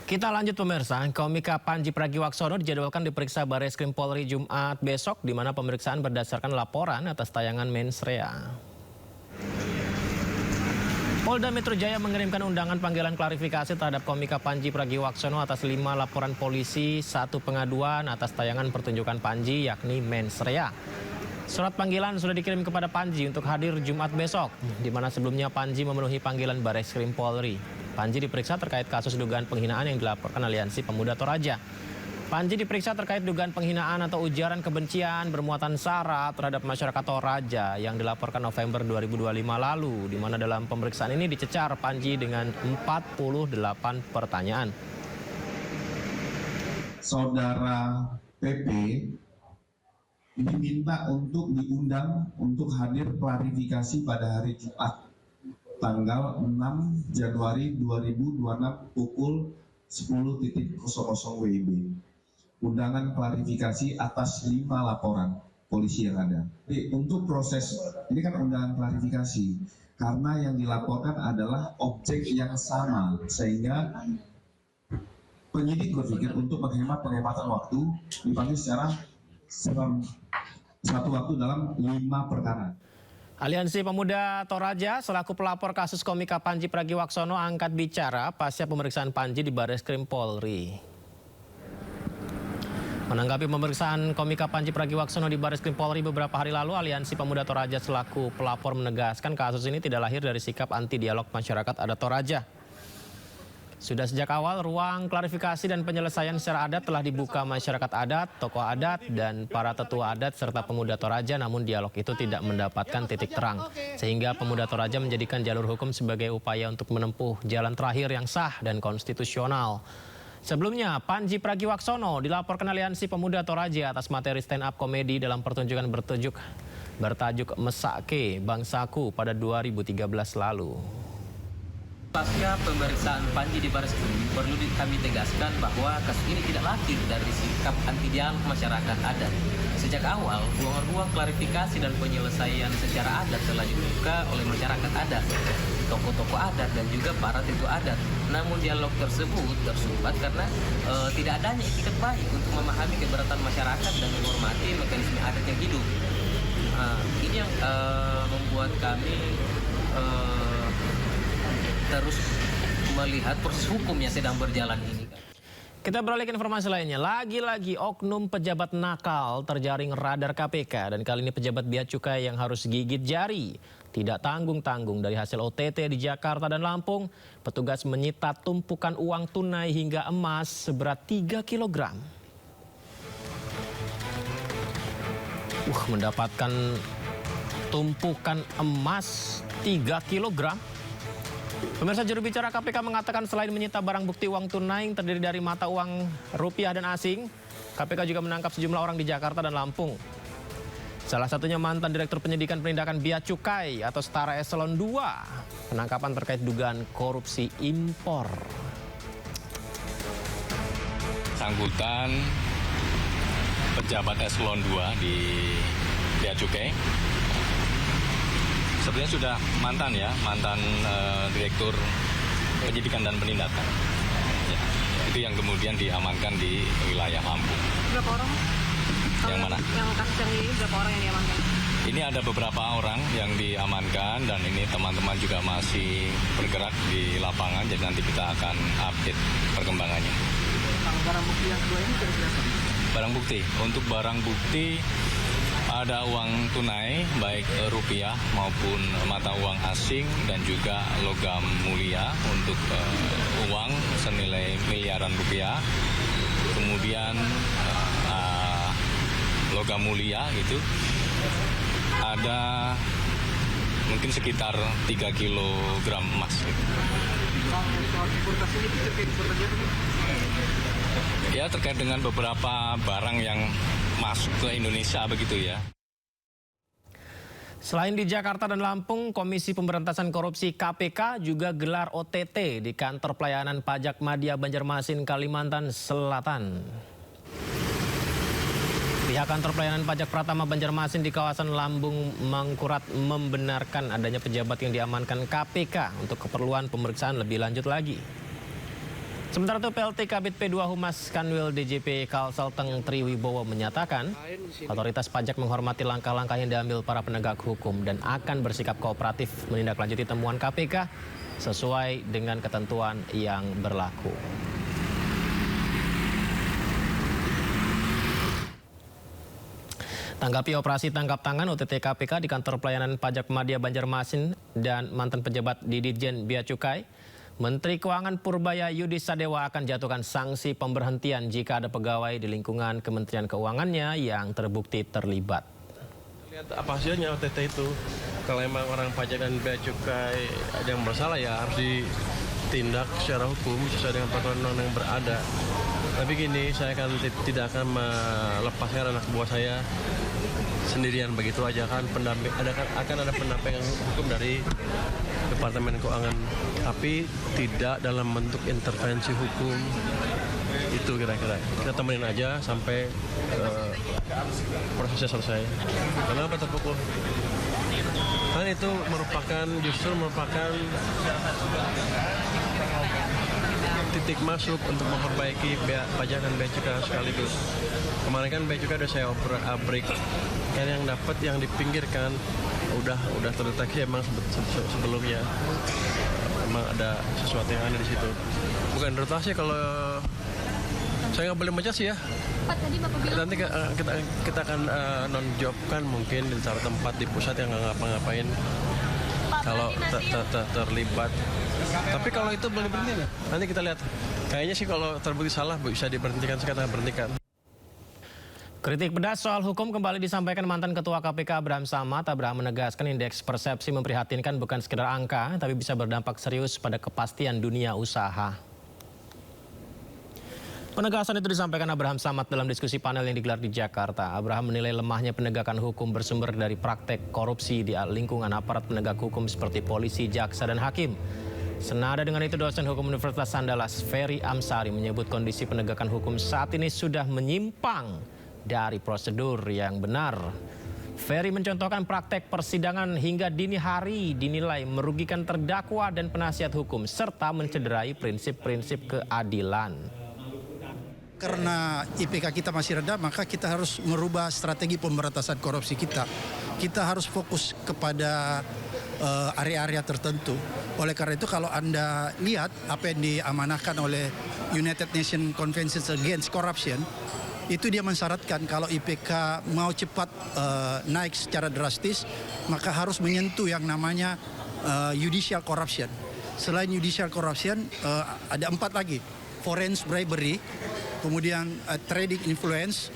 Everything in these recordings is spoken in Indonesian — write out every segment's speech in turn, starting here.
Kita lanjut pemirsa, komika Pandji Pragiwaksono dijadwalkan diperiksa Barreskrim Polri Jumat besok, di mana pemeriksaan berdasarkan laporan atas tayangan Mensrea. Polda Metro Jaya mengirimkan undangan panggilan klarifikasi terhadap komika Pandji Pragiwaksono atas 5 laporan polisi, 1 pengaduan atas tayangan pertunjukan Pandji yakni Mensrea. Surat panggilan sudah dikirim kepada Pandji untuk hadir Jumat besok, di mana sebelumnya Pandji memenuhi panggilan Barreskrim Polri. Pandji diperiksa terkait kasus dugaan penghinaan yang dilaporkan Aliansi Pemuda Toraja. Pandji diperiksa terkait dugaan penghinaan atau ujaran kebencian bermuatan sara terhadap masyarakat Toraja yang dilaporkan November 2025 lalu, di mana dalam pemeriksaan ini dicecar Pandji dengan 48 pertanyaan. Saudara PP diminta untuk diundang untuk hadir klarifikasi pada hari Jumat tanggal 6 Januari 2026 pukul 10.00 WIB. Undangan klarifikasi atas 5 laporan polisi yang ada. Jadi, untuk proses, ini kan undangan klarifikasi, karena yang dilaporkan adalah objek yang sama, sehingga penyidik berpikir untuk penghematan waktu dipanggil secara satu waktu dalam 5 perkara. Aliansi Pemuda Toraja selaku pelapor kasus komika Pandji Pragiwaksono angkat bicara pasca pemeriksaan Pandji di Barreskrim Polri. Menanggapi pemeriksaan komika Pandji Pragiwaksono di Barreskrim Polri beberapa hari lalu, Aliansi Pemuda Toraja selaku pelapor menegaskan kasus ini tidak lahir dari sikap anti dialog masyarakat adat Toraja. Sudah sejak awal, ruang klarifikasi dan penyelesaian secara adat telah dibuka masyarakat adat, tokoh adat, dan para tetua adat serta pemuda Toraja, namun dialog itu tidak mendapatkan titik terang. Sehingga pemuda Toraja menjadikan jalur hukum sebagai upaya untuk menempuh jalan terakhir yang sah dan konstitusional. Sebelumnya, Pandji Pragiwaksono dilaporkan Aliansi Pemuda Toraja atas materi stand-up komedi dalam pertunjukan bertajuk Mesake Bangsaku pada 2013 lalu. Pasca pemeriksaan Pandji di Barreskrim, perlu kami tegaskan bahwa kasus ini tidak lahir dari sikap anti dialog masyarakat adat. Sejak awal, ruang-ruang klarifikasi dan penyelesaian secara adat telah dibuka oleh masyarakat adat, tokoh-tokoh adat dan juga para tetua adat. Namun dialog tersebut tersumbat karena tidak adanya etikat baik untuk memahami keberatan masyarakat dan menghormati mekanisme adat yang hidup. Ini yang membuat kami terus melihat proses hukum yang sedang berjalan ini. Kita beralih ke informasi lainnya. Lagi-lagi oknum pejabat nakal terjaring radar KPK, dan kali ini pejabat bea cukai yang harus gigit jari. Tidak tanggung-tanggung, dari hasil OTT di Jakarta dan Lampung, petugas menyita tumpukan uang tunai hingga emas seberat 3 kg. Mendapatkan tumpukan emas 3 kg. Pemirsa, juru bicara KPK mengatakan selain menyita barang bukti uang tunai yang terdiri dari mata uang rupiah dan asing, KPK juga menangkap sejumlah orang di Jakarta dan Lampung. Salah satunya mantan Direktur Penyidikan Penindakan Bea Cukai atau Setara Eselon 2. Penangkapan terkait dugaan korupsi impor. Sangkutan pejabat Eselon 2 di Bea Cukai. Sebenarnya sudah mantan Direktur Penyidikan dan Penindakan. Ya, itu yang kemudian diamankan di wilayah Lampung. Berapa orang? Yang mana? Yang kasus yang ini berapa orang yang diamankan? Ini ada beberapa orang yang diamankan dan ini teman-teman juga masih bergerak di lapangan, jadi nanti kita akan update perkembangannya. Barang bukti yang kedua ini kira-kira? Barang bukti, untuk barang bukti ada uang tunai baik rupiah maupun mata uang asing dan juga logam mulia untuk uang senilai miliaran rupiah. Kemudian logam mulia itu ada mungkin sekitar 3 kg emas. Ya, terkait dengan beberapa barang yang masuk ke Indonesia begitu ya. Selain di Jakarta dan Lampung, Komisi Pemberantasan Korupsi KPK juga gelar OTT di Kantor Pelayanan Pajak Madya Banjarmasin, Kalimantan Selatan. Pihak Kantor Pelayanan Pajak Pratama Banjarmasin di kawasan Lambung Mangkurat membenarkan adanya pejabat yang diamankan KPK untuk keperluan pemeriksaan lebih lanjut lagi. Sementara itu PLT Kabid P2 Humas Kanwil DJP Kalsel Teng Triwibowo menyatakan otoritas pajak menghormati langkah-langkah yang diambil para penegak hukum dan akan bersikap kooperatif menindaklanjuti temuan KPK sesuai dengan ketentuan yang berlaku. Tanggapi operasi tangkap tangan OTT KPK di kantor pelayanan pajak Madya Banjarmasin dan mantan pejabat di Ditjen Bea Cukai, Menteri Keuangan Purbaya Yudi Sadewa akan jatuhkan sanksi pemberhentian jika ada pegawai di lingkungan Kementerian Keuangannya yang terbukti terlibat. Lihat apa hasilnya OTT itu. Kalau emang orang pajak dan bea cukai ada yang bersalah ya harus ditindak secara hukum sesuai dengan peraturan undang yang berada. Tapi gini, saya tidak akan melepaskan anak buah saya sendirian begitu aja kan. Akan ada pendampingan hukum dari Departemen Keuangan, tapi tidak dalam bentuk intervensi hukum. Itu kira-kira. Kita temenin aja sampai prosesnya selesai. Kenapa terpukul? Kan itu justru merupakan titik masuk untuk memperbaiki pajak dan bea cukai sekaligus. Kemarin kan bea cukai udah saya break, kan yang dapat yang dipinggirkan udah terdeteksi emang sebelumnya emang ada sesuatu yang aneh di situ. Bukan rotasi kalau saya nggak boleh menjudge ya. Pak, tadi Bapak bilang nanti kita akan non-job kan mungkin di salah tempat di pusat yang nggak ngapa-ngapain kalau terlibat. Tapi kalau itu boleh berhenti nggak? Nanti kita lihat. Kayaknya sih kalau terbukti salah bisa diberhentikan, sekarang berhentikan. Kritik pedas soal hukum kembali disampaikan mantan Ketua KPK Abraham Samad. Abraham menegaskan indeks persepsi memprihatinkan bukan sekedar angka, tapi bisa berdampak serius pada kepastian dunia usaha. Penegasan itu disampaikan Abraham Samad dalam diskusi panel yang digelar di Jakarta. Abraham menilai lemahnya penegakan hukum bersumber dari praktek korupsi di lingkungan aparat penegak hukum seperti polisi, jaksa, dan hakim. Senada dengan itu, dosen hukum Universitas Andalas, Ferry Amsari, menyebut kondisi penegakan hukum saat ini sudah menyimpang dari prosedur yang benar. Ferry mencontohkan praktek persidangan hingga dini hari dinilai merugikan terdakwa dan penasihat hukum, serta mencederai prinsip-prinsip keadilan. Karena IPK kita masih rendah, maka kita harus merubah strategi pemberantasan korupsi kita. Kita harus fokus kepada area-area tertentu. Oleh karena itu kalau Anda lihat apa yang diamanahkan oleh United Nations Convention Against Corruption, itu dia mensyaratkan kalau IPK mau cepat naik secara drastis, maka harus menyentuh yang namanya judicial corruption. Selain judicial corruption, ada 4 lagi. Foreign bribery, kemudian trading influence,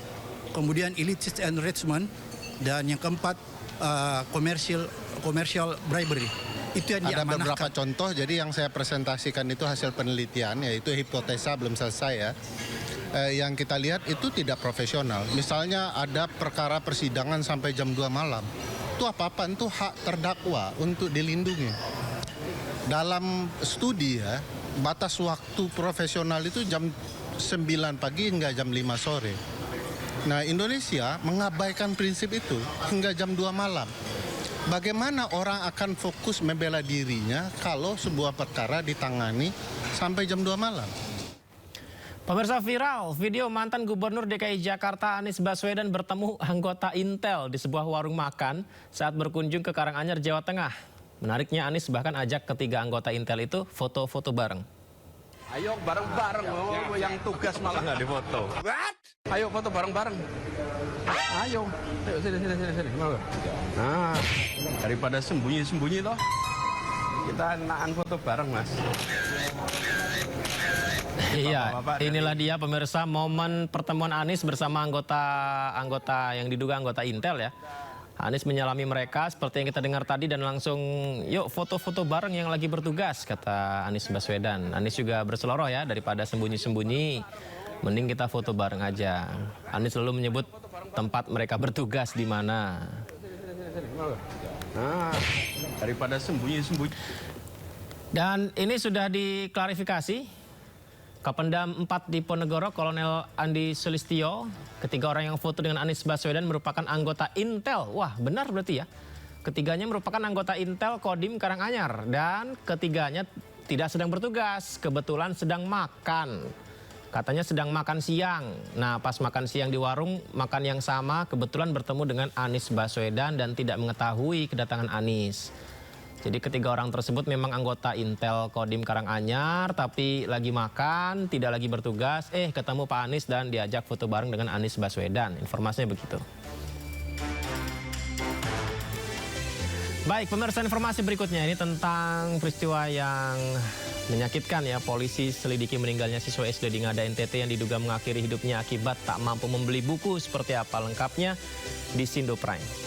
kemudian illicit enrichment, dan yang keempat commercial bribery. Itu yang ada diamanahkan. beberapa contoh, jadi yang saya presentasikan itu hasil penelitian, yaitu hipotesa belum selesai ya. Yang kita lihat itu tidak profesional. Misalnya ada perkara persidangan sampai jam 2 malam. Itu apa-apaan, itu hak terdakwa untuk dilindungi. Dalam studi ya, batas waktu profesional itu jam 9 pagi hingga jam 5 sore. Nah, Indonesia mengabaikan prinsip itu hingga jam 2 malam. Bagaimana orang akan fokus membela dirinya kalau sebuah perkara ditangani sampai jam 2 malam? Pemirsa, viral video mantan Gubernur DKI Jakarta Anies Baswedan bertemu anggota Intel di sebuah warung makan saat berkunjung ke Karanganyar, Jawa Tengah. Menariknya, Anies bahkan ajak ketiga anggota Intel itu foto-foto bareng. Ayo bareng-bareng, yang tugas malah nggak difoto. What? Ayo foto bareng-bareng. Ayo, sini. Nah, daripada sembunyi-sembunyi toh, kita enakan foto bareng, Mas. Iya, inilah dia pemirsa momen pertemuan Anies bersama anggota yang diduga anggota Intel ya. Anies menyalami mereka seperti yang kita dengar tadi dan langsung yuk foto-foto bareng yang lagi bertugas, kata Anies Baswedan. Anies juga berseloroh ya, daripada sembunyi-sembunyi mending kita foto bareng aja. Anies selalu menyebut tempat mereka bertugas di mana. Nah, daripada sembunyi-sembunyi. Dan ini sudah diklarifikasi. Kapendam 4 di Ponegoro, Kolonel Andi Sulistyo, ketiga orang yang foto dengan Anies Baswedan merupakan anggota Intel. Wah, benar berarti ya. Ketiganya merupakan anggota Intel Kodim Karanganyar dan ketiganya tidak sedang bertugas, kebetulan sedang makan. Katanya sedang makan siang. Nah, pas makan siang di warung makan yang sama, kebetulan bertemu dengan Anies Baswedan dan tidak mengetahui kedatangan Anies. Jadi ketiga orang tersebut memang anggota Intel Kodim Karanganyar, tapi lagi makan, tidak lagi bertugas. Ketemu Pak Anies dan diajak foto bareng dengan Anies Baswedan. Informasinya begitu. Baik, pemirsa, informasi berikutnya ini tentang peristiwa yang menyakitkan ya. Polisi selidiki meninggalnya siswa SD di Ngada NTT yang diduga mengakhiri hidupnya akibat tak mampu membeli buku. Seperti apa lengkapnya di Sindo Prime.